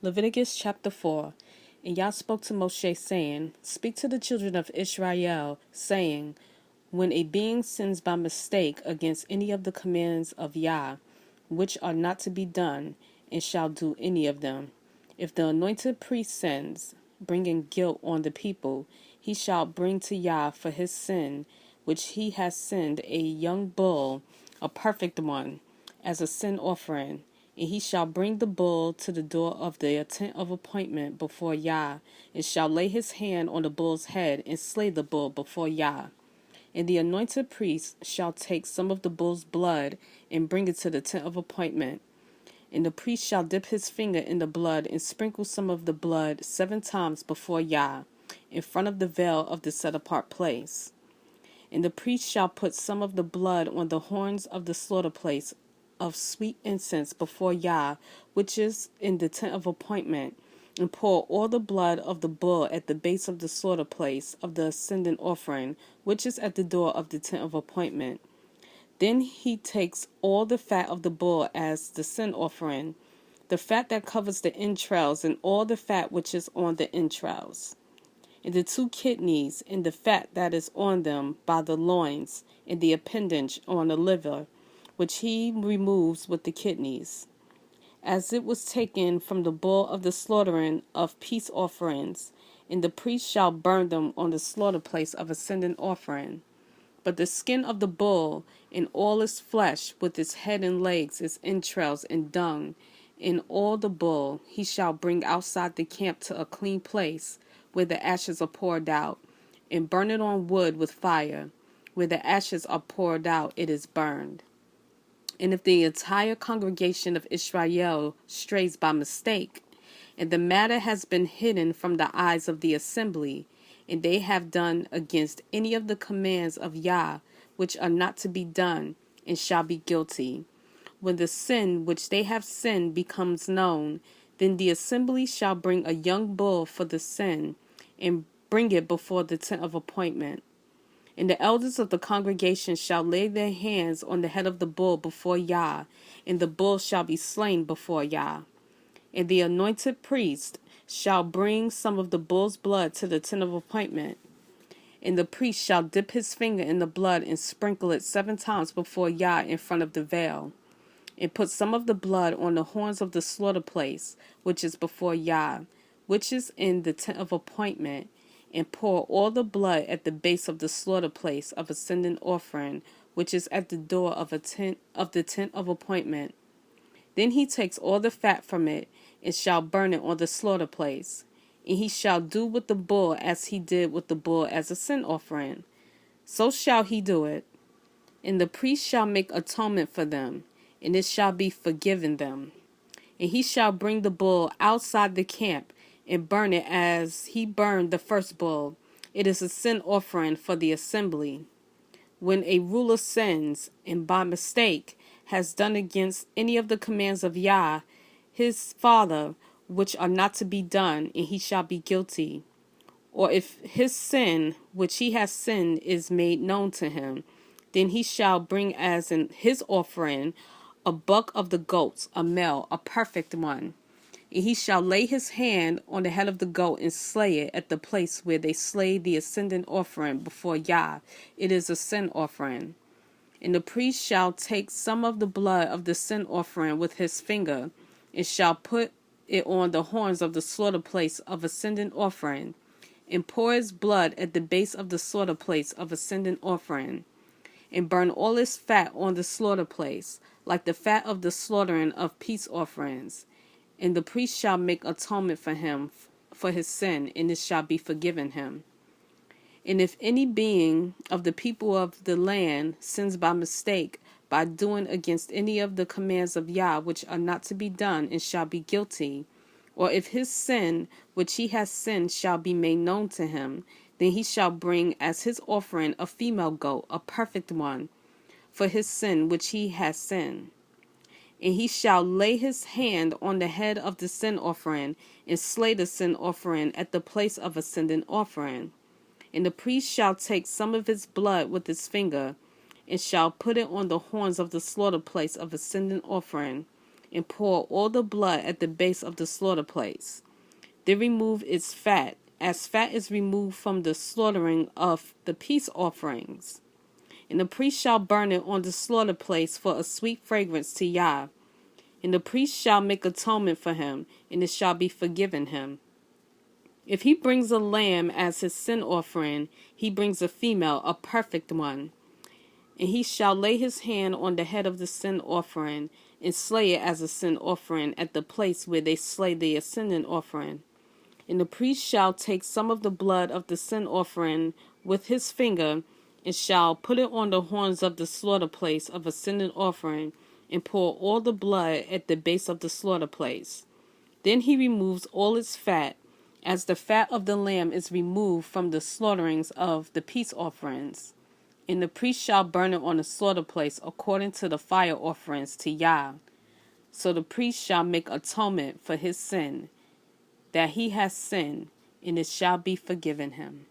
Leviticus chapter 4. And Yah spoke to Moshe, saying, Speak to the children of Israel, saying, When a being sins by mistake against any of the commands of Yah, which are not to be done, and shall do any of them, if the anointed priest sins, bringing guilt on the people, he shall bring to Yah for his sin, which he has sinned, a young bull, a perfect one, as a sin offering. And he shall bring the bull to the door of the tent of appointment before Yah, and shall lay his hand on the bull's head, and slay the bull before Yah. And the anointed priest shall take some of the bull's blood, and bring it to the tent of appointment. And the priest shall dip his finger in the blood, and sprinkle some of the blood 7 times before Yah, in front of the veil of the set apart place. And the priest shall put some of the blood on the horns of the slaughter place of sweet incense before Yah, which is in the tent of appointment, and pour all the blood of the bull at the base of the slaughter place of the ascendant offering, which is at the door of the tent of appointment. Then he takes all the fat of the bull as the sin offering, the fat that covers the entrails, and all the fat which is on the entrails, and the 2 kidneys, and the fat that is on them by the loins, and the appendage on the liver, which he removes with the kidneys, as it was taken from the bull of the slaughtering of peace offerings, and the priest shall burn them on the slaughter place of ascendant offering. But the skin of the bull, and all its flesh, with its head and legs, its entrails and dung, and all the bull, he shall bring outside the camp to a clean place, where the ashes are poured out, and burn it on wood with fire. Where the ashes are poured out, it is burned. And if the entire congregation of Israel strays by mistake, and the matter has been hidden from the eyes of the assembly, and they have done against any of the commands of Yah, which are not to be done, and shall be guilty. When the sin which they have sinned becomes known, then the assembly shall bring a young bull for the sin, and bring it before the tent of appointment. And the elders of the congregation shall lay their hands on the head of the bull before Yah, and the bull shall be slain before Yah. And the anointed priest shall bring some of the bull's blood to the tent of appointment. And the priest shall dip his finger in the blood and sprinkle it 7 times before Yah in front of the veil. And put some of the blood on the horns of the slaughter place, which is before Yah, which is in the tent of appointment, and pour all the blood at the base of the slaughter place of ascendant offering, which is at the door of the tent of appointment. Then he takes all the fat from it, and shall burn it on the slaughter place. And he shall do with the bull as he did with the bull as a sin offering. So shall he do it. And the priest shall make atonement for them, and it shall be forgiven them. And he shall bring the bull outside the camp, and burn it as he burned the first bull. It is a sin offering for the assembly. When a ruler sins, and by mistake has done against any of the commands of Yah, his father, which are not to be done, and he shall be guilty. Or if his sin, which he has sinned, is made known to him, then he shall bring as in his offering a buck of the goats, a male, a perfect one. And he shall lay his hand on the head of the goat and slay it at the place where they slay the ascendant offering before Yah. It is a sin offering. And the priest shall take some of the blood of the sin offering with his finger, and shall put it on the horns of the slaughter place of ascendant offering, and pour his blood at the base of the slaughter place of ascendant offering, and burn all its fat on the slaughter place, like the fat of the slaughtering of peace offerings. And the priest shall make atonement for him for his sin, and it shall be forgiven him. And if any being of the people of the land sins by mistake, by doing against any of the commands of Yah, which are not to be done, and shall be guilty, or if his sin which he has sinned shall be made known to him, then he shall bring as his offering a female goat, a perfect one, for his sin which he has sinned. And he shall lay his hand on the head of the sin offering, and slay the sin offering at the place of ascendant offering. And the priest shall take some of its blood with his finger, and shall put it on the horns of the slaughter place of ascendant offering, and pour all the blood at the base of the slaughter place. Then remove its fat, as fat is removed from the slaughtering of the peace offerings. And the priest shall burn it on the slaughter place for a sweet fragrance to Yah. And the priest shall make atonement for him, and it shall be forgiven him. If he brings a lamb as his sin offering, he brings a female, a perfect one. And he shall lay his hand on the head of the sin offering, and slay it as a sin offering at the place where they slay the ascendant offering. And the priest shall take some of the blood of the sin offering with his finger, and shall put it on the horns of the slaughter place of ascendant offering, and pour all the blood at the base of the slaughter place. Then he removes all its fat, as the fat of the lamb is removed from the slaughterings of the peace offerings. And the priest shall burn it on the slaughter place according to the fire offerings to Yah. So the priest shall make atonement for his sin, that he has sinned, and it shall be forgiven him.